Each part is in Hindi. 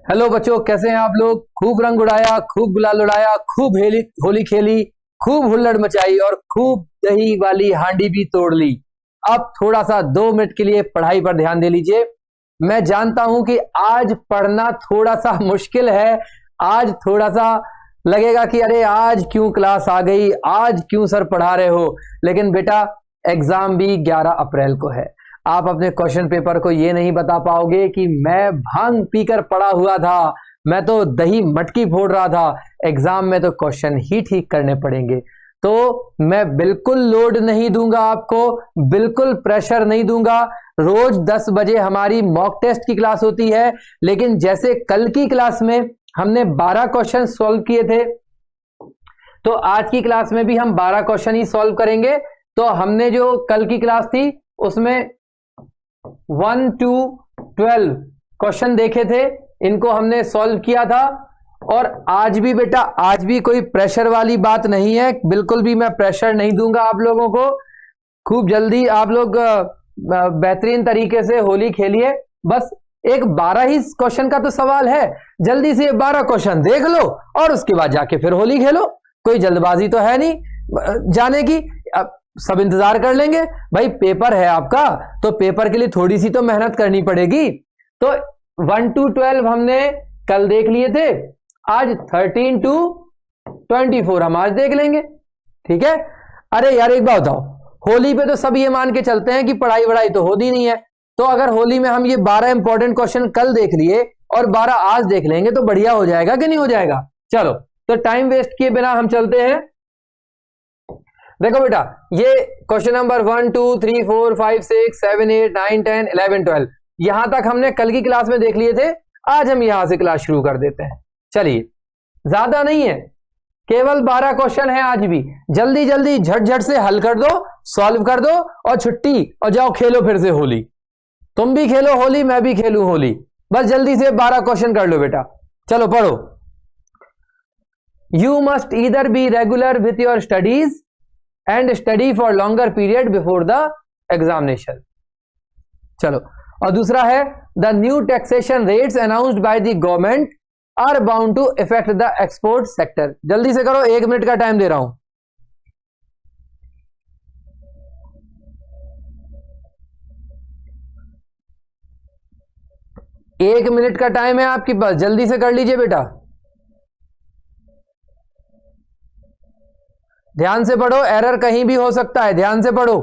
हेलो बच्चों, कैसे हैं आप लोग। खूब रंग उड़ाया, खूब गुलाल उड़ाया, खूब होली खेली, खूब हुल्लड़ मचाई और खूब दही वाली हांडी भी तोड़ ली। अब थोड़ा सा 2 मिनट के लिए पढ़ाई पर ध्यान दे लीजिए। मैं जानता हूं कि आज पढ़ना थोड़ा सा मुश्किल है। आज थोड़ा सा लगेगा कि अरे आज क्यों क्लास आ गई, आज क्यों सर पढ़ा रहे हो। लेकिन बेटा, एग्जाम भी 11 अप्रैल को है। आप अपने क्वेश्चन पेपर को ये नहीं बता पाओगे कि मैं भांग पीकर पड़ा हुआ था, मैं तो दही मटकी फोड़ रहा था। एग्जाम में तो क्वेश्चन ही ठीक करने पड़ेंगे। तो मैं बिल्कुल लोड नहीं दूंगा आपको, बिल्कुल प्रेशर नहीं दूंगा। रोज 10 बजे हमारी मॉक टेस्ट की क्लास होती है, लेकिन जैसे कल की क्लास में हमने 12 क्वेश्चन सॉल्व किए थे, तो आज की क्लास में भी हम 12 क्वेश्चन ही सॉल्व करेंगे। तो हमने जो कल की क्लास थी उसमें 1 to 12 क्वेश्चन देखे थे, इनको हमने सॉल्व किया था। और आज भी बेटा, आज भी कोई प्रेशर वाली बात नहीं है, बिल्कुल भी मैं प्रेशर नहीं दूंगा आप लोगों को। खूब जल्दी आप लोग बेहतरीन तरीके से होली खेलिए। बस एक 12 ही क्वेश्चन का तो सवाल है, जल्दी से 12 क्वेश्चन देख लो और उसके बाद जाके फिर होली खेलो। कोई जल्दबाजी तो है नहीं जाने की। सब इंतजार कर लेंगे भाई, पेपर है आपका, तो पेपर के लिए थोड़ी सी तो मेहनत करनी पड़ेगी। तो 1 to 12 हमने कल देख लिए थे, आज 13 to 24 हम आज देख लेंगे, ठीक है। अरे यार एक बात बताओ, होली पे तो सब ये मान के चलते हैं कि पढ़ाई वढ़ाई तो होती नहीं है। तो अगर होली में हम ये 12 इंपॉर्टेंट क्वेश्चन कल देख लिए और 12 आज देख लेंगे तो बढ़िया हो जाएगा कि नहीं हो जाएगा। चलो, तो टाइम वेस्ट किए बिना हम चलते हैं। देखो बेटा, ये क्वेश्चन नंबर 1 2 3 4 5 6 7 8 9 10 11 12 यहां तक हमने कल की क्लास में देख लिए थे। आज हम यहां से क्लास शुरू कर देते हैं। चलिए, ज्यादा नहीं है, केवल 12 क्वेश्चन है आज भी। जल्दी जल्दी झट से हल कर दो, सॉल्व कर दो और छुट्टी, और जाओ खेलो फिर से होली। तुम भी खेलो होली, मैं भी खेलूं होली। बस जल्दी से 12 क्वेश्चन कर लो बेटा। चलो पढ़ो। You must either be regular with your studies and study for longer period before the examination. चलो, और दूसरा है the new taxation rates announced by the government are bound to affect the export sector. जल्दी से करो, 1 मिनट का टाइम दे रहा हूं। एक मिनट का टाइम है आपके पास, जल्दी से कर लीजिए बेटा। ध्यान से पढ़ो, एरर कहीं भी हो सकता है, ध्यान से पढ़ो।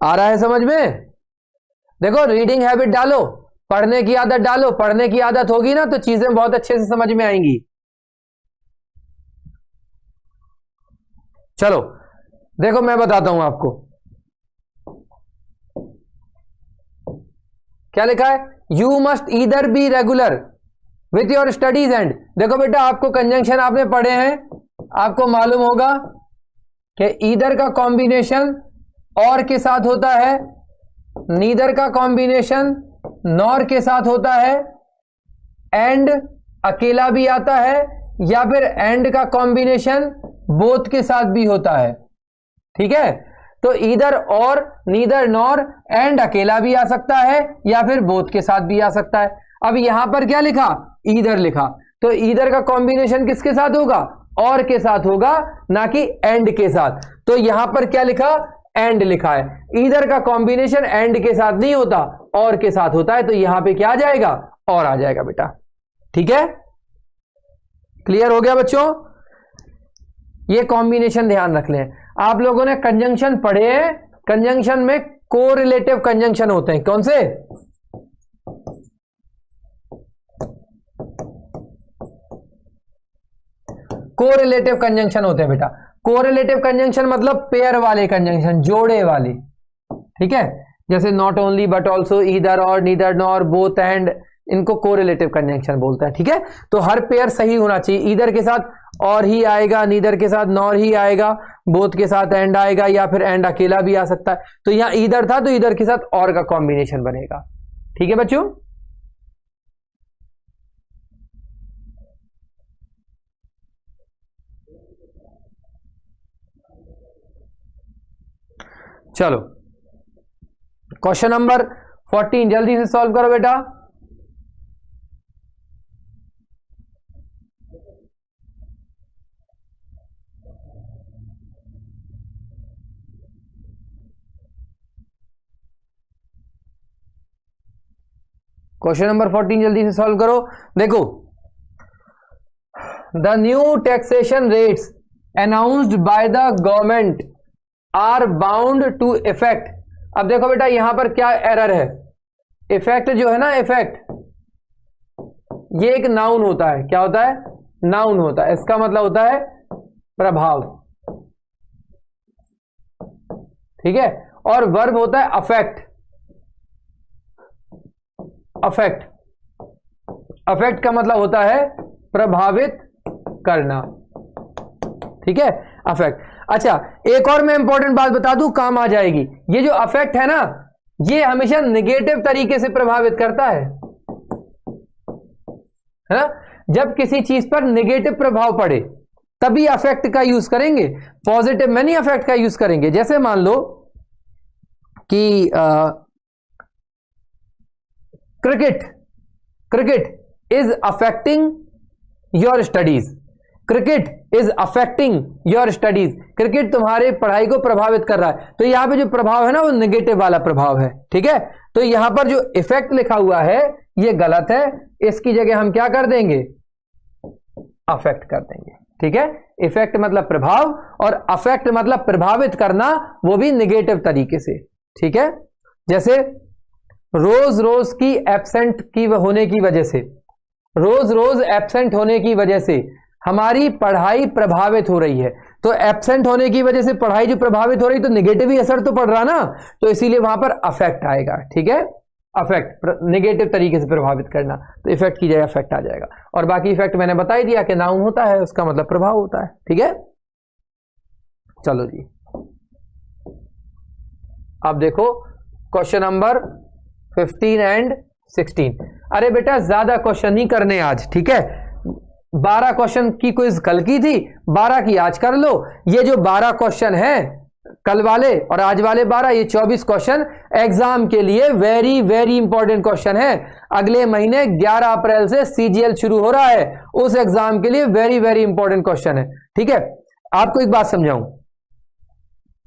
आ रहा है समझ में? देखो, रीडिंग हैबिट डालो, पढ़ने की आदत डालो। पढ़ने की आदत होगी ना तो चीजें बहुत अच्छे से समझ में आएंगी। चलो देखो, मैं बताता हूं आपको क्या लिखा है। You must either be regular with your studies and. देखो बेटा, आपको कंजंक्शन आपने पढ़े हैं, आपको मालूम होगा कि ईदर का कॉम्बिनेशन और के साथ होता है, नीदर का कॉम्बिनेशन नॉर के साथ होता है, एंड अकेला भी आता है, या फिर एंड का कॉम्बिनेशन बोथ के साथ भी होता है, ठीक है। तो ईदर और, नीदर नॉर, एंड अकेला भी आ सकता है या फिर बोथ के साथ भी आ सकता है। अब यहां पर क्या लिखा, ईदर लिखा, तो ईदर का कॉम्बिनेशन किसके साथ होगा, और के साथ होगा, ना कि एंड के साथ। तो यहां पर क्या लिखा, एंड लिखा है। ईदर का कॉम्बिनेशन एंड के साथ नहीं होता, और के साथ होता है, तो यहां पे क्या आ जाएगा, और आ जाएगा बेटा, ठीक है। क्लियर हो गया बच्चों? ये कॉम्बिनेशन ध्यान रख लें। आप लोगों ने कंजंक्शन पढ़े हैं, कंजंक्शन में कोरिलेटिव कंजंक्शन होते हैं। कौन से? कोरिलेटिव कंजंक्शन होते हैं बेटा। कोरिलेटिव कंजंक्शन मतलब पेयर वाले कंजंक्शन, जोड़े वाले, ठीक है। जैसे not only but also, either और, नीदर नॉर, बोथ एंड, इनको कोरिलेटिव कंजंक्शन बोलता है, ठीक है। तो हर पेयर सही होना चाहिए। ईदर के साथ और ही आएगा, नीदर के साथ नॉर ही आएगा, बोथ के साथ एंड आएगा, या फिर एंड अकेला भी आ सकता है। तो यहां ईदर था तो ईदर के साथ और का कॉम्बिनेशन बनेगा, ठीक है बच्चों। चलो क्वेश्चन नंबर 14 जल्दी से सॉल्व करो बेटा। क्वेश्चन नंबर 14 जल्दी से सॉल्व करो। देखो, the new taxation rates announced by the government are bound to affect. अब देखो बेटा यहां पर क्या एरर है, इफेक्ट जो है ना, इफेक्ट ये एक नाउन होता है। क्या होता है? नाउन होता है। इसका मतलब होता है प्रभाव, ठीक है। और वर्ब होता है अफेक्ट। अफेक्ट, अफेक्ट का मतलब होता है प्रभावित करना, ठीक है, अफेक्ट। अच्छा, एक और मैं इंपॉर्टेंट बात बता दूं, काम आ जाएगी। ये जो अफेक्ट है ना, ये हमेशा नेगेटिव तरीके से प्रभावित करता है ना। जब किसी चीज पर नेगेटिव प्रभाव पड़े तभी अफेक्ट का यूज करेंगे, पॉजिटिव में नहीं अफेक्ट का यूज करेंगे। जैसे मान लो कि cricket is affecting your studies. Cricket is affecting your studies. Cricket तुम्हारे पढ़ाई को प्रभावित कर रहा है। तो यहां पे जो प्रभाव है ना, वो नेगेटिव वाला प्रभाव है, ठीक है। तो यहां पर जो इफेक्ट लिखा हुआ है ये गलत है, इसकी जगह हम क्या कर देंगे? अफेक्ट कर देंगे, ठीक है। इफेक्ट मतलब प्रभाव और अफेक्ट मतलब प्रभावित करना, वो भी नेगेटिव तरीके से, ठीक है। जैसे रोज रोज की एब्सेंट की होने की वजह से, रोज रोज एब्सेंट होने की वजह से हमारी पढ़ाई प्रभावित हो रही है। तो एब्सेंट होने की वजह से पढ़ाई जो प्रभावित हो रही, तो नेगेटिव ही असर तो पड़ रहा ना, तो इसीलिए वहां पर अफेक्ट आएगा, ठीक है। अफेक्ट नेगेटिव तरीके से प्रभावित करना, तो इफेक्ट की जगह अफेक्ट आ जाएगा। और बाकी इफेक्ट मैंने बता ही दिया कि नाउन होता है, उसका मतलब प्रभाव होता है, ठीक है। चलो जी, अब देखो क्वेश्चन नंबर 15 एंड 16। अरे बेटा ज्यादा क्वेश्चन नहीं करने आज, ठीक है। 12 क्वेश्चन की क्विज कल की थी, 12 की आज कर लो। ये जो 12 क्वेश्चन है कल वाले और आज वाले 12, ये 24 क्वेश्चन एग्जाम के लिए वेरी वेरी इंपॉर्टेंट क्वेश्चन है। अगले महीने 11 अप्रैल से सीजीएल शुरू हो रहा है, उस एग्जाम के लिए वेरी वेरी इंपॉर्टेंट क्वेश्चन है, ठीक है। आपको एक बात समझाऊं,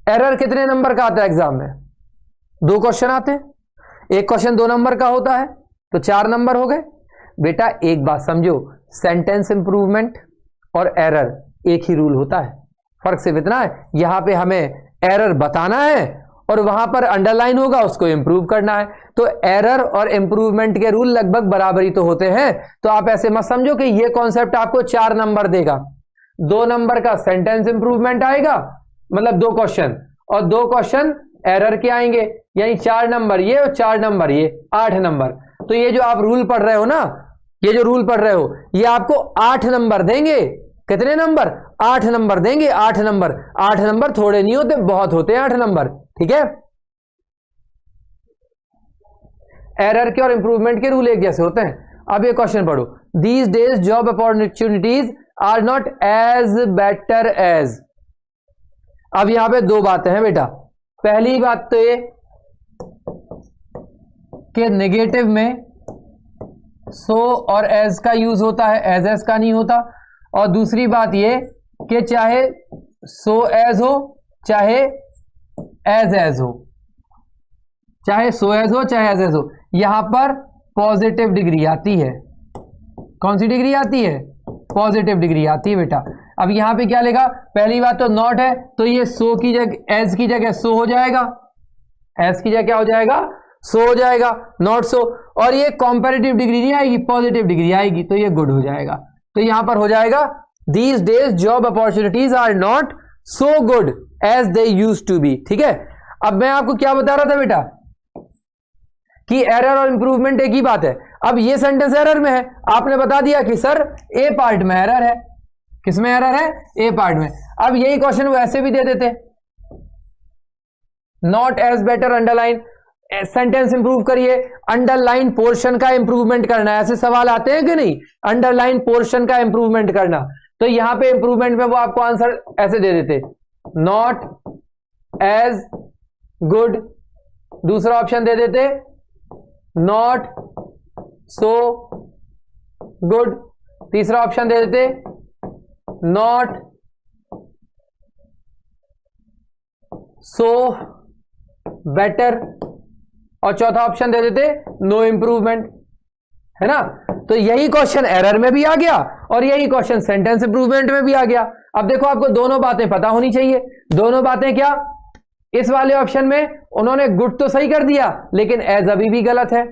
एरर कितने नंबर का आता है एग्जाम में? 2 क्वेश्चन आते हैं। एक क्वेश्चन 2 नंबर का होता है तो 4 नंबर हो गए। बेटा एक बात समझो, सेंटेंस इंप्रूवमेंट और एरर एक ही रूल होता है। फर्क सिर्फ इतना है, यहां पे हमें एरर बताना है और वहां पर अंडरलाइन होगा, उसको इंप्रूव करना है। तो एरर और इंप्रूवमेंट के रूल लगभग बराबरी तो होते हैं। तो आप ऐसे मत समझो कि ये कॉन्सेप्ट आपको 4 नंबर देगा। 2 नंबर का सेंटेंस इंप्रूवमेंट आएगा, मतलब 2 क्वेश्चन, और 2 क्वेश्चन एरर के आएंगे, यानी 4 नंबर ये और 4 नंबर ये, 8 नंबर। तो ये जो आप रूल पढ़ रहे हो ना, ये जो रूल पढ़ रहे हो, ये आपको 8 नंबर देंगे। कितने नंबर? 8 नंबर देंगे, 8 नंबर। 8 नंबर थोड़े नहीं होते, बहुत होते हैं 8 नंबर, ठीक है। एरर के और इंप्रूवमेंट के रूल एक जैसे होते हैं। अब ये क्वेश्चन पढ़ो, these days job opportunities are not as better as. अब यहां पे 2 बातें हैं बेटा। पहली बात तो ये कि नेगेटिव में सो और एज का यूज होता है, एज एज का नहीं होता। और दूसरी बात ये कि चाहे सो एज हो चाहे एज एज हो, चाहे सो एज हो चाहे एज एज हो, यहां पर पॉजिटिव डिग्री आती है। कौन सी डिग्री आती है? पॉजिटिव डिग्री आती है बेटा। अब यहां पे क्या लेगा? पहली बात तो नॉट है, तो ये सो की जगह, एज की जगह सो हो जाएगा, एज की जगह क्या हो जाएगा? सो हो जाएगा, नॉट सो। और ये कॉम्पैरेटिव डिग्री नहीं आएगी, पॉजिटिव डिग्री आएगी, तो ये गुड हो जाएगा। तो यहां पर हो जाएगा these days job opportunities are not so good as they used to be, ठीक है। अब मैं आपको क्या बता रहा था बेटा कि एरर और इंप्रूवमेंट एक ही बात है। अब ये सेंटेंस एरर में है, आपने बता दिया कि सर ए पार्ट में एरर है। किसमें एरर है? ए पार्ट में। अब यही क्वेश्चन वो ऐसे भी दे देते, not as better underline, sentence improve करिए, अंडरलाइन पोर्शन का इंप्रूवमेंट करना है। ऐसे सवाल आते हैं कि नहीं? अंडरलाइन पोर्शन का इंप्रूवमेंट करना। तो यहां पे इंप्रूवमेंट में वो आपको आंसर ऐसे दे देते, नॉट एज गुड, दूसरा ऑप्शन दे देते नॉट सो गुड, तीसरा ऑप्शन दे देते नॉट सो बेटर, और चौथा ऑप्शन दे देते नो इंप्रूवमेंट, है ना। तो यही क्वेश्चन एरर में भी आ गया और यही क्वेश्चन सेंटेंस इंप्रूवमेंट में भी आ गया। अब देखो आपको दोनों बातें पता होनी चाहिए। दोनों बातें क्या, इस वाले ऑप्शन में उन्होंने गुड तो सही कर दिया लेकिन एज अभी भी गलत है,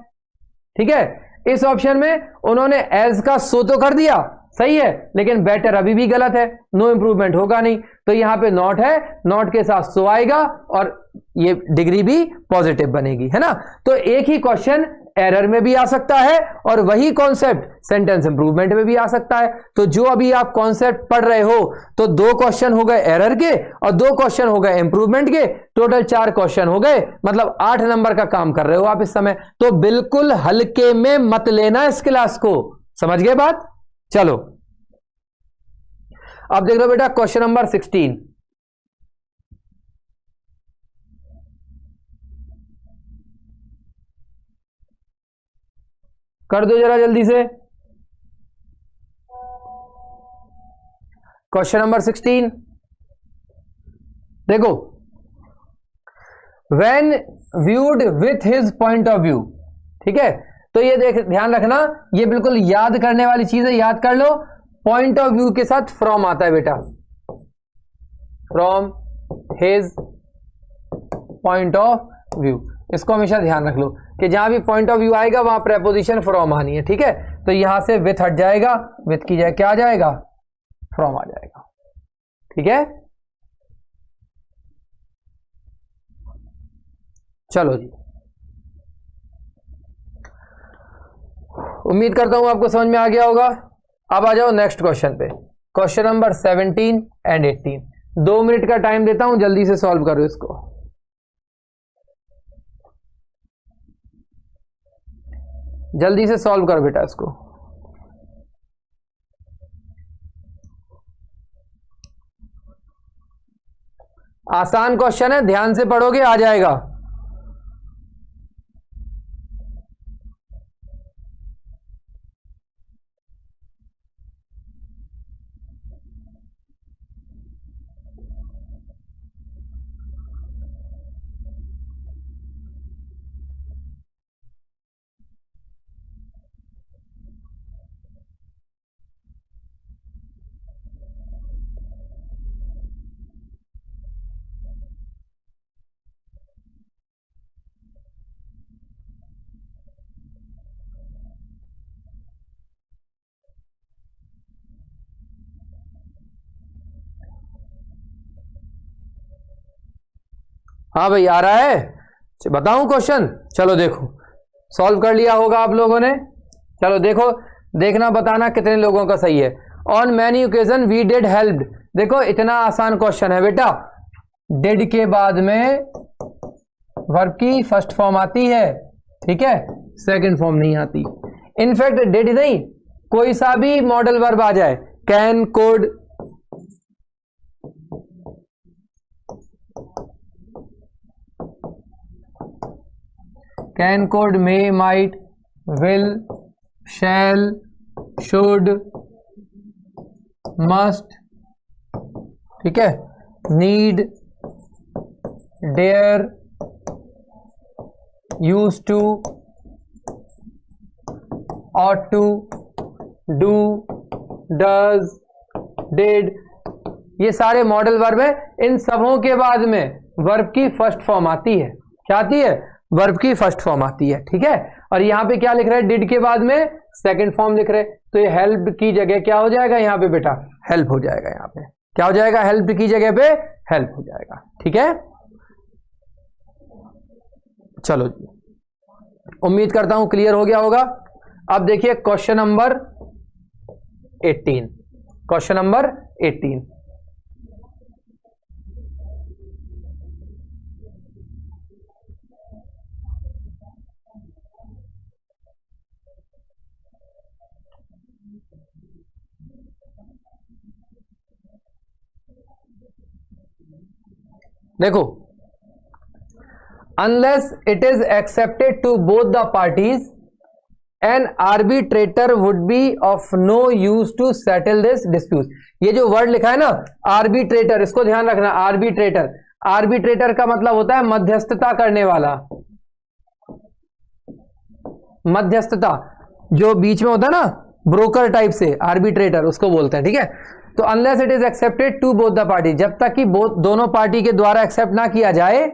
ठीक है। इस ऑप्शन में उन्होंने एज का सो तो कर दिया, सही है, लेकिन बेटर अभी भी गलत है, नो इंप्रूवमेंट होगा नहीं। तो यहां पे नॉट है, नॉट के साथ सो आएगा और ये डिग्री भी पॉजिटिव बनेगी, है ना। तो एक ही क्वेश्चन एरर में भी आ सकता है और वही कॉन्सेप्ट सेंटेंस इंप्रूवमेंट में भी आ सकता है। तो जो अभी आप कॉन्सेप्ट पढ़ रहे हो, तो 2 क्वेश्चन हो गए एरर के और 2 क्वेश्चन हो गए इंप्रूवमेंट के, टोटल 4 क्वेश्चन हो गए, मतलब 8 नंबर का काम कर रहे हो आप इस समय। तो बिल्कुल हल्के में मत लेना इस क्लास को, समझ गए बात। चलो अब देख लो बेटा क्वेश्चन नंबर 16। कर दो जरा जल्दी से। क्वेश्चन नंबर 16 देखो, when viewed with his point of view, ठीक है। तो ये देख ध्यान रखना, ये बिल्कुल याद करने वाली चीज है, याद कर लो। पॉइंट ऑफ व्यू के साथ फ्रॉम आता है बेटा, from his point of view, इसको हमेशा ध्यान रख लो कि जहां भी पॉइंट ऑफ व्यू आएगा वहां प्रेपोजिशन फ्रॉम आनी है, ठीक है। तो यहां से विथ हट जाएगा, विथ की जाए क्या आ जाएगा, फ्रॉम आ जाएगा, ठीक है। चलो जी, उम्मीद करता हूं आपको समझ में आ गया होगा। अब आ जाओ नेक्स्ट क्वेश्चन पे, क्वेश्चन नंबर 17 एंड 18। 2 मिनट का टाइम देता हूं, जल्दी से सॉल्व करो इसको। जल्दी से सॉल्व करो बेटा इसको। आसान क्वेश्चन है, ध्यान से पढ़ोगे आ जाएगा। हाँ भाई आ रहा है, बताऊं क्वेश्चन। चलो देखो, सॉल्व कर लिया होगा आप लोगों ने। चलो देखो, देखना बताना कितने लोगों का सही है। On many occasion we did help, देखो इतना आसान क्वेश्चन है बेटा। डिड के बाद में वर्ब की फर्स्ट फॉर्म आती है, ठीक है, सेकंड फॉर्म नहीं आती। इनफैक्ट डिड नहीं, कोई सा भी मॉडल वर्ब आ जाए, can, could, can, could, may, might, will, shall, should, must, ठीक है, need, dare, use to, ought to, do, does, did, ये सारे मॉडल वर्ब है। इन सबों के बाद में वर्ब की फर्स्ट फॉर्म आती है, क्या आती है, वर्ब की फर्स्ट फॉर्म आती है, ठीक है। और यहां पे क्या लिख रहे हैं, डिड के बाद में सेकंड फॉर्म लिख रहे हैं, तो ये हेल्प की जगह क्या हो जाएगा यहां पे बेटा, हेल्प हो जाएगा। यहां पे क्या हो जाएगा, हेल्प की जगह पे हेल्प हो जाएगा, ठीक है। चलो जी, उम्मीद करता हूं क्लियर हो गया होगा। अब देखिए क्वेश्चन नंबर 18, क्वेश्चन नंबर 18 देखो, unless it is accepted to both the parties an arbitrator would be of no use to settle this dispute. ये जो वर्ड लिखा है ना आर्बिट्रेटर, इसको ध्यान रखना। आर्बिट्रेटर, आर्बिट्रेटर का मतलब होता है मध्यस्थता करने वाला, मध्यस्थता जो बीच में होता है ना, ब्रोकर टाइप से, आर्बिट्रेटर उसको बोलते हैं, ठीक है। तो unless it is accepted to both the party, जब तक कि दोनों पार्टी के द्वारा एक्सेप्ट ना किया जाए,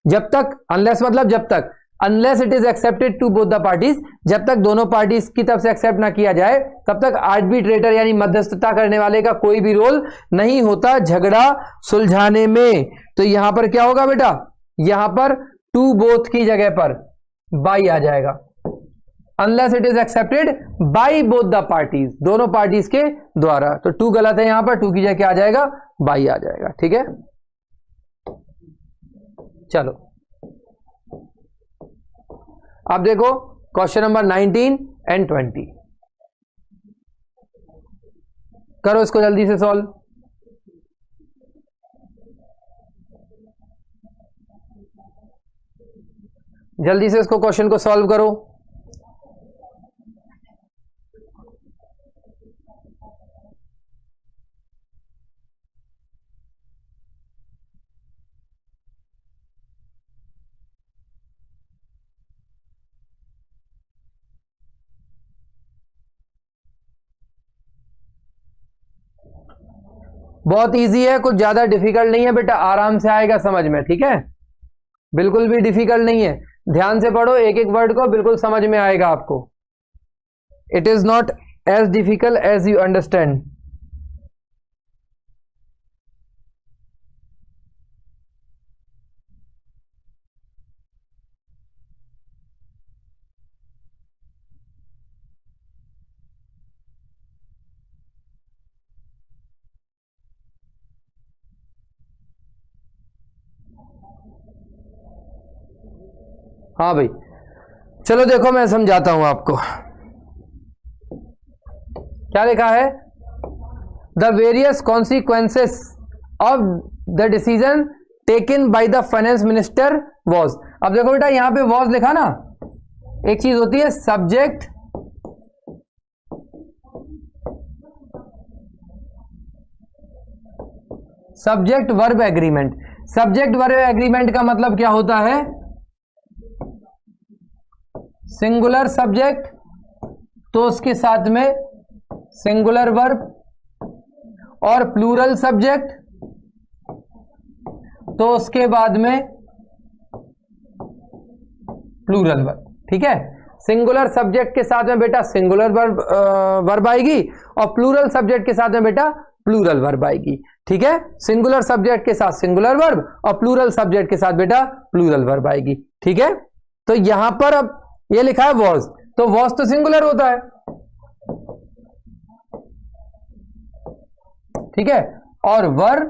जब तक, अनलेस मतलब जब तक, unless it is accepted to both the parties, जब तक दोनों पार्टीज की तरफ से एक्सेप्ट ना किया जाए तब तक आर्बिट्रेटर यानी मध्यस्थता करने वाले का कोई भी रोल नहीं होता झगड़ा सुलझाने में। तो यहां पर क्या होगा बेटा, यहां पर टू बोथ की जगह पर बाई आ जाएगा। Unless it is accepted by both the parties, दोनों पार्टीज के द्वारा। तो टू गलत है, यहां पर टू की जगह क्या आ जाएगा, बाई आ जाएगा, ठीक है। चलो अब देखो क्वेश्चन नंबर 19 एंड 20, करो इसको जल्दी से सॉल्व। जल्दी से इसको क्वेश्चन को सॉल्व करो। बहुत इजी है, कुछ ज्यादा डिफिकल्ट नहीं है बेटा, आराम से आएगा समझ में, ठीक है। बिल्कुल भी डिफिकल्ट नहीं है, ध्यान से पढ़ो एक एक वर्ड को, बिल्कुल समझ में आएगा आपको। It is not as difficult as you understand. हाँ भाई, चलो देखो मैं समझाता हूं आपको। क्या लिखा है, the various consequences of the decision taken by the finance minister was. अब देखो बेटा यहां पे वॉज लिखा ना, एक चीज होती है subject, subject verb agreement. Subject verb agreement का मतलब क्या होता है, सिंगुलर सब्जेक्ट तो उसके साथ में सिंगुलर वर्ब, और प्लूरल सब्जेक्ट तो उसके बाद में प्लूरल वर्ब, ठीक है। सिंगुलर सब्जेक्ट के साथ में बेटा सिंगुलर वर्ब आएगी, और प्लूरल सब्जेक्ट के साथ में बेटा प्लूरल वर्ब आएगी, ठीक है। सिंगुलर सब्जेक्ट के साथ सिंगुलर वर्ब और प्लूरल सब्जेक्ट के साथ बेटा प्लूरल वर्ब आएगी, ठीक है। तो यहां पर अब ये लिखा है वॉज, तो वॉज तो सिंगुलर होता है, ठीक है, और वर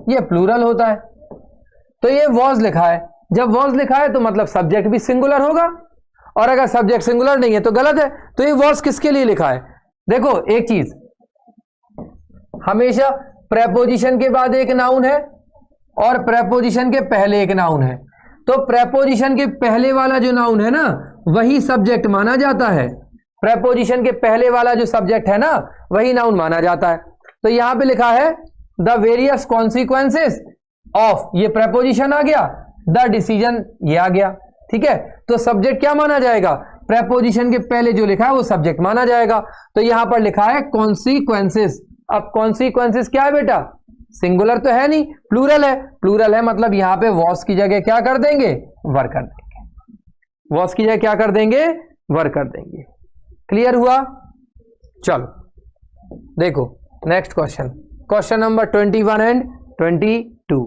ये प्लूरल होता है। तो ये वॉज लिखा है, जब वॉज लिखा है तो मतलब सब्जेक्ट भी सिंगुलर होगा, और अगर सब्जेक्ट सिंगुलर नहीं है तो गलत है। तो ये वॉज किसके लिए लिखा है, देखो एक चीज, हमेशा प्रेपोजिशन के बाद एक नाउन है और प्रेपोजिशन के पहले एक नाउन है। तो प्रेपोजिशन के पहले वाला जो नाउन है ना वही सब्जेक्ट माना जाता है, प्रेपोजिशन के पहले वाला जो सब्जेक्ट है ना वही नाउन माना जाता है। तो यहां पे लिखा है द वेरियस कॉन्सिक्वेंसेस ऑफ, ये प्रेपोजिशन आ गया, द डिसीजन ये आ गया, ठीक है। तो सब्जेक्ट क्या माना जाएगा, प्रेपोजिशन के पहले जो लिखा है वो सब्जेक्ट माना जाएगा। तो यहां पर लिखा है कॉन्सिक्वेंसेस। अब कॉन्सिक्वेंसेस क्या है बेटा, सिंगुलर तो है नहीं, प्लूरल है, प्लूरल है मतलब यहां पे वॉस की जगह क्या कर देंगे, वर कर देंगे, वॉस की जगह क्या कर देंगे, वर कर देंगे। क्लियर हुआ। चलो देखो next question, question number 21 and 22।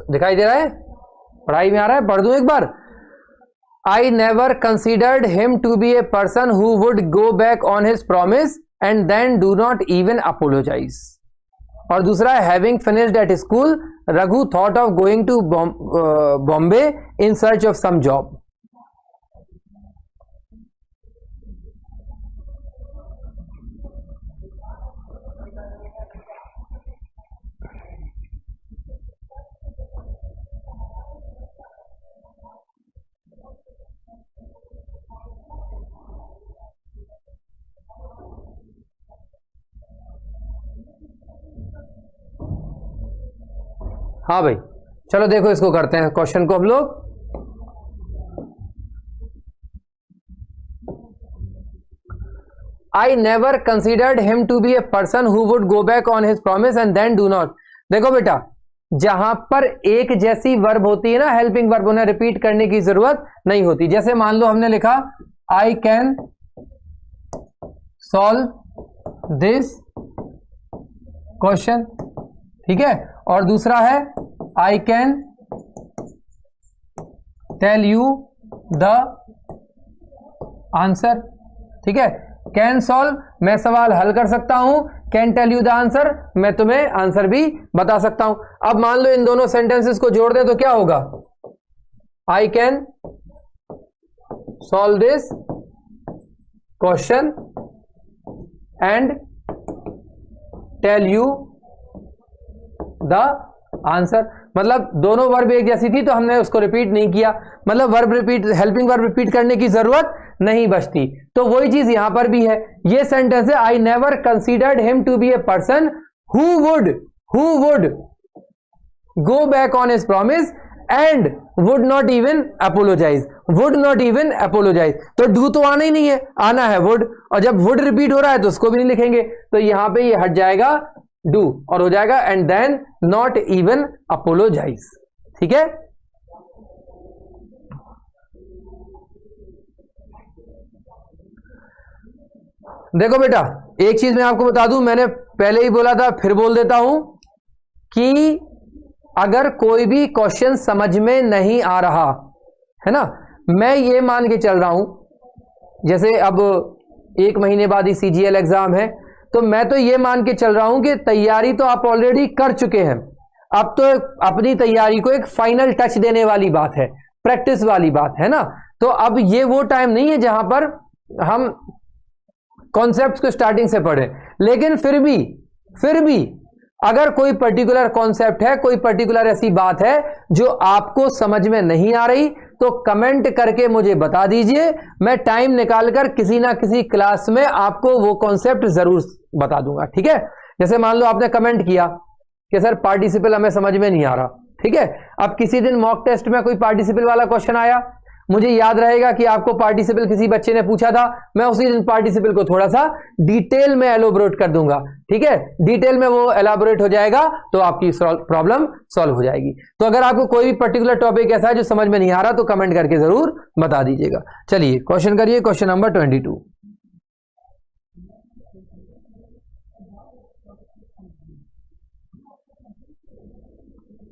दिखाई दे रहा है, पढ़ाई में आ रहा है, पढ़ दूं एक बार। I never considered him to be a person who would go back on his promise and then do not even apologize. और दूसरा है having finished at school, Raghu thought of going to Bombay in search of some job. हाँ भाई, चलो देखो इसको करते हैं क्वेश्चन को हम लोग। I never considered him to be a person who would go back on his promise and then do not। देखो बेटा, जहां पर एक जैसी वर्ब होती है ना, हेल्पिंग वर्ब, उन्हें रिपीट करने की जरूरत नहीं होती। जैसे मान लो हमने लिखा I can solve this question, ठीक है, और दूसरा है I can tell you the answer, ठीक है। कैन सॉल्व, मैं सवाल हल कर सकता हूं, can tell you the answer, मैं तुम्हें आंसर भी बता सकता हूं। अब मान लो इन दोनों सेंटेंसेस को जोड़ दें तो क्या होगा, I can solve this question and tell you the answer. मतलब दोनों वर्ब एक जैसी थी तो हमने उसको रिपीट नहीं किया, मतलब verb repeat, helping verb repeat करने की जरूरत नहीं बचती। तो वही चीज यहां पर भी है। ये सेंटेंस है I never considered him to be a person who would go back on his promise and would not even apologize. Would not even apologize, तो डू तो आना ही नहीं है, आना है वुड, और जब वुड रिपीट हो रहा है तो उसको भी नहीं लिखेंगे, तो यहां पे ये हट जाएगा डू और हो जाएगा and then not even apologize, ठीक है। देखो बेटा, एक चीज मैं आपको बता दूं, मैंने पहले ही बोला था, फिर बोल देता हूं कि अगर कोई भी क्वेश्चन समझ में नहीं आ रहा है ना, मैं ये मान के चल रहा हूं, जैसे अब 1 महीने बाद ही CGL एग्जाम है, तो मैं तो ये मान के चल रहा हूं कि तैयारी तो आप ऑलरेडी कर चुके हैं, अब तो अपनी तैयारी को एक फाइनल टच देने वाली बात है, प्रैक्टिस वाली बात है ना। तो अब ये वो टाइम नहीं है जहां पर हम कॉन्सेप्ट्स को स्टार्टिंग से पढ़े, लेकिन फिर भी अगर कोई पर्टिकुलर कॉन्सेप्ट है, कोई पर्टिकुलर ऐसी बात है जो आपको समझ में नहीं आ रही, तो कमेंट करके मुझे बता दीजिए, मैं टाइम निकालकर किसी ना किसी क्लास में आपको वो कॉन्सेप्ट जरूर बता दूंगा, ठीक है। जैसे मान लो आपने कमेंट किया कि सर पार्टिसिपल हमें समझ में नहीं आ रहा, ठीक है। अब किसी दिन मॉक टेस्ट में कोई पार्टिसिपल वाला क्वेश्चन आया, मुझे याद रहेगा कि आपको पार्टिसिपल किसी बच्चे ने पूछा था, मैं उसी दिन पार्टिसिपल को थोड़ा सा डिटेल में एलोबोरेट कर दूंगा, ठीक है, डिटेल में वो एलाबोरेट हो जाएगा तो आपकी प्रॉब्लम सॉल्व हो जाएगी। तो अगर आपको कोई भी पर्टिकुलर टॉपिक ऐसा है जो समझ में नहीं आ रहा तो कमेंट करके जरूर बता दीजिएगा। चलिए क्वेश्चन करिए, क्वेश्चन नंबर 22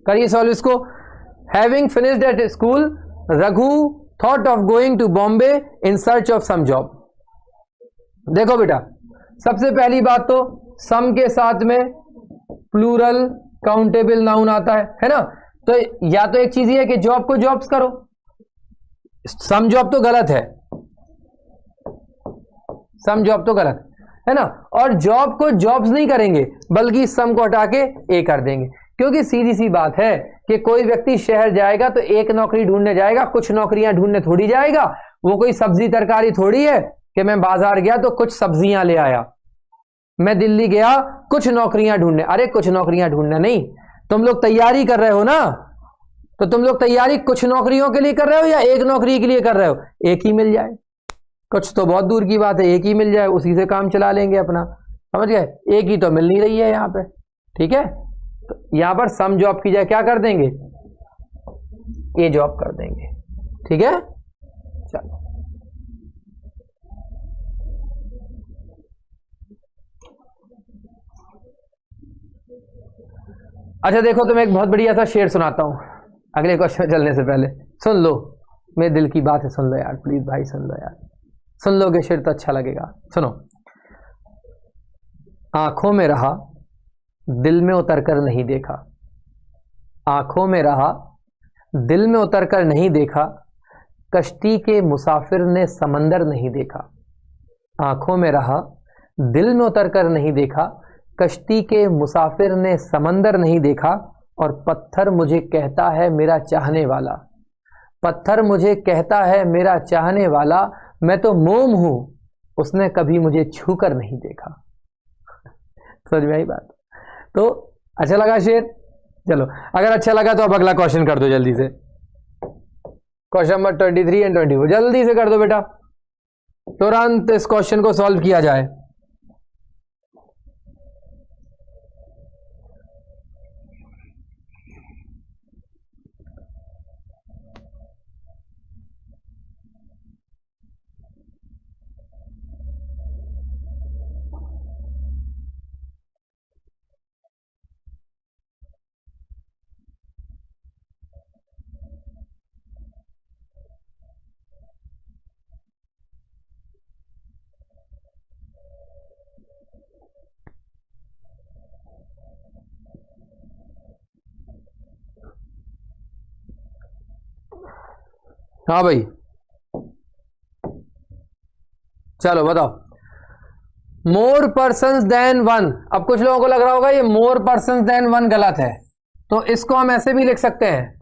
करिए सॉल्व इसको। Having finished at school, Raghu thought of going to Bombay in search of some job. देखो बेटा, सबसे पहली बात तो सम के साथ में प्लूरल काउंटेबल नाउन आता है ना, तो या तो एक चीज ये है कि जॉब को जॉब्स करो, सम जॉब तो गलत है, सम जॉब तो गलत है ना, और जॉब को जॉब्स नहीं करेंगे बल्कि सम को हटा के ए कर देंगे, क्योंकि सीधी सी बात है कि कोई व्यक्ति शहर जाएगा तो एक नौकरी ढूंढने जाएगा, कुछ नौकरियां ढूंढने थोड़ी जाएगा। वो कोई सब्जी तरकारी थोड़ी है कि मैं बाजार गया तो कुछ सब्जियां ले आया, मैं दिल्ली गया कुछ नौकरियां ढूंढने, अरे कुछ नौकरियां ढूंढने नहीं, तुम लोग तैयारी कर रहे हो ना, तो तुम लोग तैयारी कुछ नौकरियों के लिए कर रहे हो या एक नौकरी के लिए कर रहे हो, एक ही मिल जाए, कुछ तो बहुत दूर की बात है, एक ही मिल जाए उसी से काम चला लेंगे अपना, समझ गए। एक ही तो मिल नहीं रही है यहाँ पे, ठीक है, तो यहां पर सम जॉब की जाए क्या कर देंगे, ए जॉब कर देंगे, ठीक है। चलो अच्छा देखो, तुम्हें एक बहुत बढ़िया सा शेर सुनाता हूं अगले क्वेश्चन चलने से पहले, सुन लो। मेरे दिल की बात है, सुन लो यार प्लीज भाई, सुन लो यार, सुन लोगे शेर तो अच्छा लगेगा। सुनो, आंखों में रहा दिल में उतर कर नहीं देखा, आंखों में रहा दिल में उतर कर नहीं देखा, कश्ती के मुसाफिर ने समंदर नहीं देखा। आंखों में रहा दिल में उतर कर नहीं देखा, कश्ती के मुसाफिर ने समंदर नहीं देखा। और पत्थर मुझे कहता है मेरा चाहने वाला, पत्थर मुझे कहता है मेरा चाहने वाला, मैं तो मोम हूं उसने कभी मुझे छूकर नहीं देखा। समझ में आई बात? तो अच्छा लगा शेर? चलो, अगर अच्छा लगा तो अब अगला क्वेश्चन कर दो जल्दी से, क्वेश्चन नंबर 23 एंड 24 जल्दी से कर दो बेटा, तुरंत इस क्वेश्चन को सॉल्व किया जाए। हाँ भाई, चलो बताओ। मोर पर्सन्स देन वन, अब कुछ लोगों को लग रहा होगा ये मोर पर्सन्स देन वन गलत है, तो इसको हम ऐसे भी लिख सकते हैं,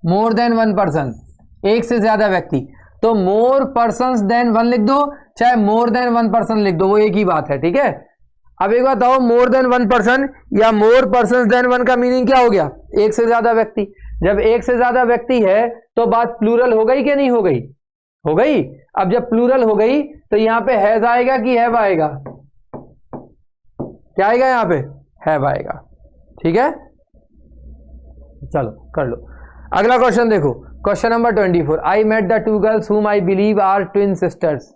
मोर देन वन पर्सन, एक से ज्यादा व्यक्ति। तो मोर पर्सन्स देन वन लिख दो, चाहे मोर देन वन पर्सन लिख दो, वो एक ही बात है, ठीक है। अब एक बात बताओ, मोर देन वन पर्सन या मोर पर्सन देन वन का मीनिंग क्या हो गया? एक से ज्यादा व्यक्ति। जब एक से ज्यादा व्यक्ति है तो बात प्लूरल हो गई कि नहीं हो गई? हो गई। अब जब प्लूरल हो गई तो यहां पे हैज आएगा कि हैव आएगा? क्या आएगा यहां पे? हैव आएगा, ठीक है। चलो कर लो अगला क्वेश्चन, देखो question number 24। I met the two girls whom I believe are twin sisters.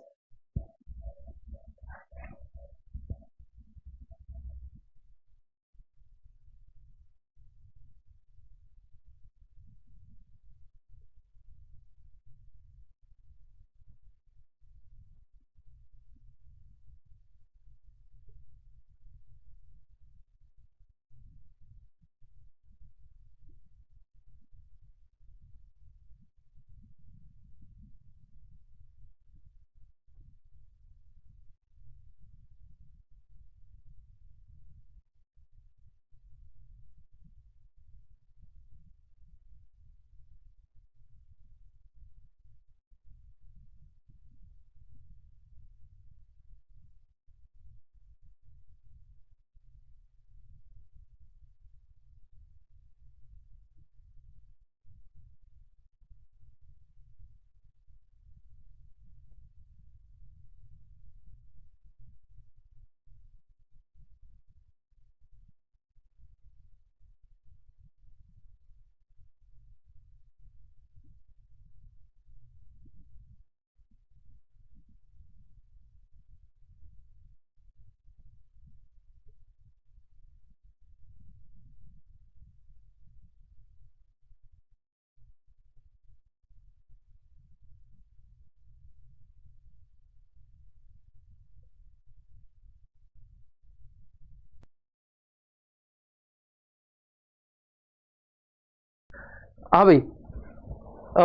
हाँ भाई,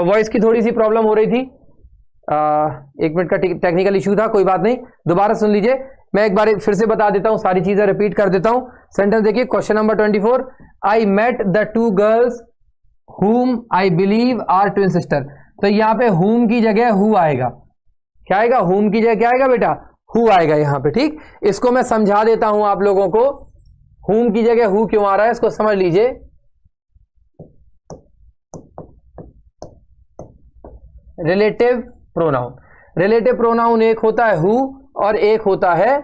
वॉइस की थोड़ी सी प्रॉब्लम हो रही थी, 1 मिनट का टेक्निकल इशू था, कोई बात नहीं, दोबारा सुन लीजिए। मैं एक बार फिर से बता देता हूं, सारी चीजें रिपीट कर देता हूं। सेंटेंस देखिए, question number 24। I met the two girls whom I believe are twin sister. तो यहां पे हुम की जगह हु आएगा। क्या आएगा? हुम की जगह क्या आएगा बेटा? हु आएगा यहां पे, ठीक। इसको मैं समझा देता हूं आप लोगों को, हुम की जगह हु क्यों आ रहा है, इसको समझ लीजिए। रिलेटिव प्रोनाउन, रिलेटिव प्रोनाउन एक होता है हु और एक होता है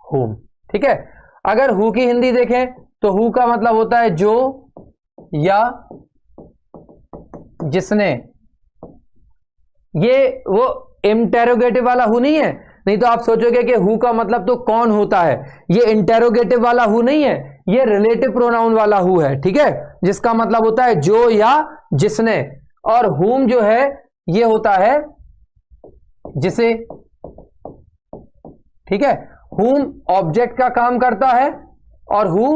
हुम, ठीक है। अगर हु की हिंदी देखें तो हु का मतलब होता है जो या जिसने। ये वो इंटेरोगेटिव वाला हु नहीं है, नहीं तो आप सोचोगे कि हु का मतलब तो कौन होता है, ये इंटेरोगेटिव वाला हु नहीं है, ये रिलेटिव प्रोनाउन वाला हु है, ठीक है, जिसका मतलब होता है जो या जिसने, और हुम जो है ये होता है जिसे, ठीक है। हुम ऑब्जेक्ट का काम करता है और हु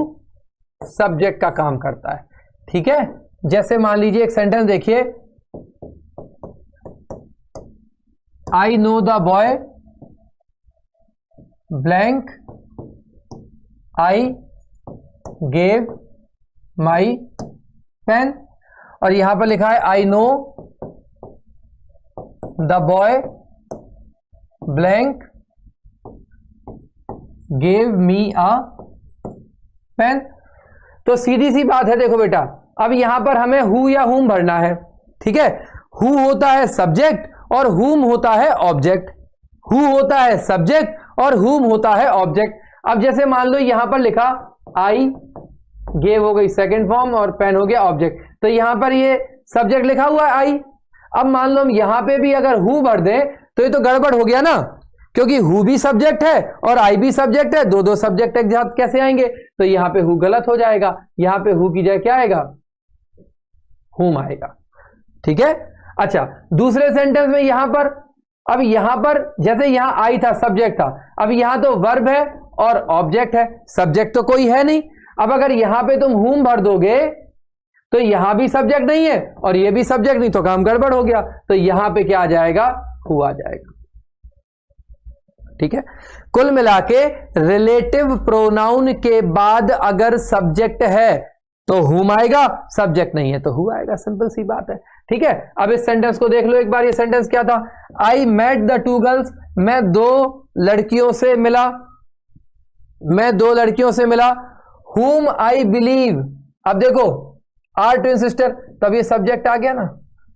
सब्जेक्ट का काम करता है, ठीक है। जैसे मान लीजिए एक सेंटेंस देखिए, I know the boy blank I gave my pen, और यहां पर लिखा है I know the boy blank gave me a pen. तो सीधी सी बात है, देखो बेटा, अब यहां पर हमें हु या हुम भरना है, ठीक है। हु होता है सब्जेक्ट और हुम होता है ऑब्जेक्ट, हु होता है सब्जेक्ट और हुम होता है ऑब्जेक्ट। अब जैसे मान लो यहां पर लिखा आई गेव हो गई सेकंड फॉर्म और पेन हो गया ऑब्जेक्ट, तो यहां पर ये सब्जेक्ट लिखा हुआ है आई। अब मान लो हम यहां पे भी अगर हु भर दें तो ये तो गड़बड़ हो गया ना, क्योंकि हु भी सब्जेक्ट है और आई भी सब्जेक्ट है, दो दो सब्जेक्ट एक साथ कैसे आएंगे, तो यहां पे हु गलत हो जाएगा, यहां पे हु की जगह क्या आएगा, हुम आएगा, ठीक है। अच्छा, दूसरे सेंटेंस में यहां पर, अब यहां पर जैसे यहां आई था सब्जेक्ट था, अब यहां तो वर्ब है और ऑब्जेक्ट है, सब्जेक्ट तो कोई है नहीं। अब अगर यहां पे तुम हुम भर दोगे तो यहां भी सब्जेक्ट नहीं है और ये भी सब्जेक्ट नहीं, तो काम गड़बड़ हो गया, तो यहां पे क्या आ जाएगा, हु आ जाएगा, ठीक है। कुल मिलाके रिलेटिव प्रोनाउन के बाद अगर सब्जेक्ट है तो हुम आएगा, सब्जेक्ट नहीं है तो हु आएगा, सिंपल सी बात है, ठीक है। अब इस सेंटेंस को देख लो एक बार, ये सेंटेंस क्या था, I met the two girls, मैं दो लड़कियों से मिला, मैं दो लड़कियों से मिला, हुम आई बिलीव, अब देखो आर ट्विन सिस्टर, तब ये सब्जेक्ट आ गया ना,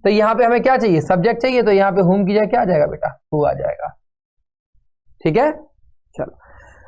तो यहां पे हमें क्या चाहिए, सब्जेक्ट चाहिए, तो यहां पे हुम की जगह क्या आ जाएगा बेटा, हु आ जाएगा, ठीक है। चलो,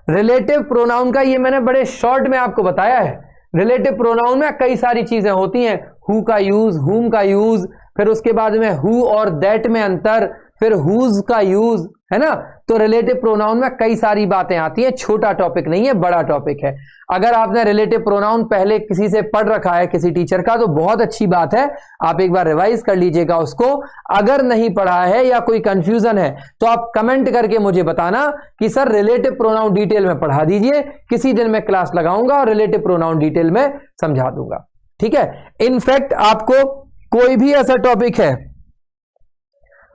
रिलेटिव प्रोनाउन का ये मैंने बड़े शॉर्ट में आपको बताया है। रिलेटिव प्रोनाउन में कई सारी चीजें होती हैं, हु का यूज, हुम का यूज, फिर उसके बाद में हु और दैट में अंतर, फिर हुज का यूज, है ना। तो रिलेटिव प्रोनाउन में कई सारी बातें आती हैं, छोटा टॉपिक नहीं है, बड़ा टॉपिक है। अगर आपने रिलेटिव प्रोनाउन पहले किसी से पढ़ रखा है, किसी टीचर का, तो बहुत अच्छी बात है, आप एक बार रिवाइज कर लीजिएगा उसको। अगर नहीं पढ़ा है या कोई कंफ्यूजन है तो आप कमेंट करके मुझे बताना कि सर रिलेटिव प्रोनाउन डिटेल में पढ़ा दीजिए, किसी दिन मैं क्लास लगाऊंगा और रिलेटिव प्रोनाउन डिटेल में समझा दूंगा, ठीक है। इनफैक्ट आपको कोई भी ऐसा टॉपिक है,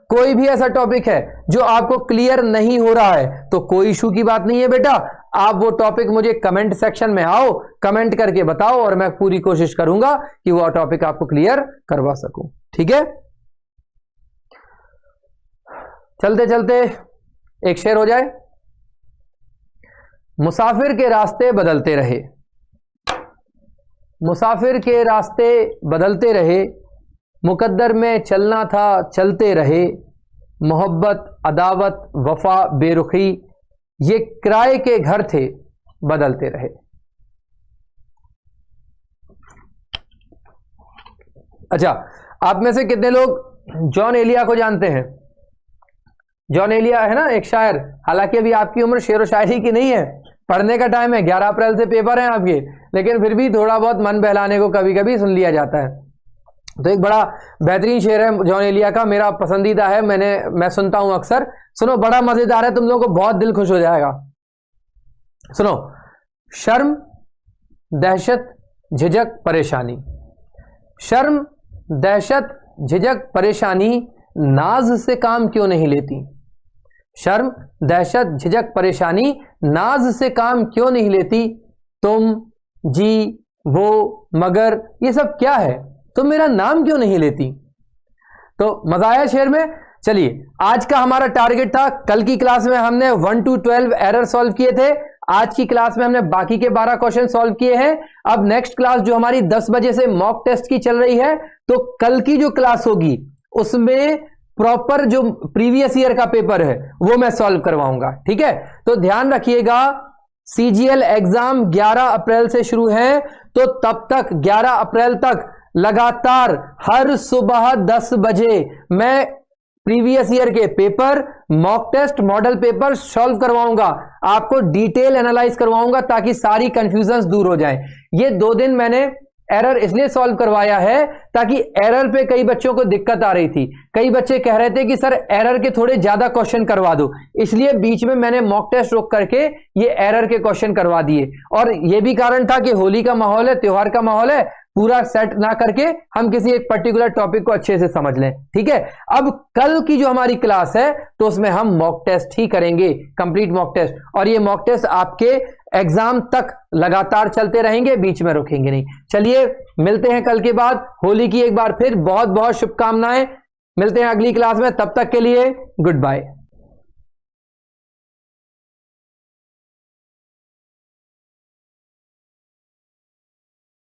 कोई भी ऐसा टॉपिक है जो आपको क्लियर नहीं हो रहा है, तो कोई इशू की बात नहीं है बेटा, आप वो टॉपिक मुझे कमेंट सेक्शन में आओ, कमेंट करके बताओ और मैं पूरी कोशिश करूंगा कि वो टॉपिक आपको क्लियर करवा सकूं, ठीक है। चलते चलते एक शेर हो जाए, मुसाफिर के रास्ते बदलते रहे, मुसाफिर के रास्ते बदलते रहे, मुकद्दर में चलना था चलते रहे, मोहब्बत अदावत वफा बेरुखी, ये किराए के घर थे बदलते रहे। अच्छा, आप में से कितने लोग जॉन एलिया को जानते हैं? जॉन एलिया है ना एक शायर, हालांकि अभी आपकी उम्र शेर व शायरी की नहीं है, पढ़ने का टाइम है, 11 अप्रैल से पेपर हैं आपके, लेकिन फिर भी थोड़ा बहुत मन बहलाने को कभी कभी सुन लिया जाता है। तो एक बड़ा बेहतरीन शेर है जॉन एलिया का, मेरा पसंदीदा है, मैं सुनता हूं अक्सर। सुनो, बड़ा मजेदार है, तुम लोगों को बहुत दिल खुश हो जाएगा। सुनो, शर्म दहशत झिझक परेशानी, शर्म दहशत झिझक परेशानी नाज से काम क्यों नहीं लेती, शर्म दहशत झिझक परेशानी नाज से काम क्यों नहीं लेती, तुम जी वो मगर ये सब क्या है, तुम मेरा नाम क्यों नहीं लेती। तो मजा आया शेर में। चलिए, आज का हमारा टारगेट था, कल की क्लास में हमने 1 to 12 एरर सॉल्व किए थे, आज की क्लास में हमने बाकी के 12 क्वेश्चन सॉल्व किए हैं। अब नेक्स्ट क्लास जो हमारी 10 बजे से मॉक टेस्ट की चल रही है, तो कल की जो क्लास होगी उसमें प्रॉपर जो प्रीवियस ईयर का पेपर है वो मैं सॉल्व करवाऊंगा, ठीक है। तो ध्यान रखिएगा, सीजीएल एग्जाम 11 अप्रैल से शुरू है, तो तब तक 11 अप्रैल तक लगातार हर सुबह 10 बजे मैं प्रीवियस ईयर के paper, mock test, model paper solve करवाऊंगा, आपको डिटेल एनालाइज करवाऊंगा ताकि सारी कंफ्यूजन्स दूर हो जाए। ये 2 दिन मैंने एरर इसलिए सॉल्व करवाया है ताकि एरर पे कई बच्चों को दिक्कत आ रही थी। कई बच्चे कह रहे थे कि सर एरर के थोड़े ज्यादा क्वेश्चन करवा दो, इसलिए बीच में मैंने मॉक टेस्ट रोक करके ये एरर के क्वेश्चन करवा दिए। और ये भी कारण था कि होली का माहौल है, त्योहार का माहौल है, पूरा सेट ना करके हम किसी एक पर्टिकुलर टॉपिक को अच्छे से समझ लें। ठीक है, अब कल की जो हमारी क्लास है तो उसमें हम मॉक टेस्ट ही करेंगे, कंप्लीट मॉक टेस्ट, और ये मॉक टेस्ट आपके एग्जाम तक लगातार चलते रहेंगे, बीच में रुकेंगे नहीं। चलिए मिलते हैं कल के बाद। होली की एक बार फिर बहुत बहुत शुभकामनाएं। मिलते हैं अगली क्लास में, तब तक के लिए गुड बाय।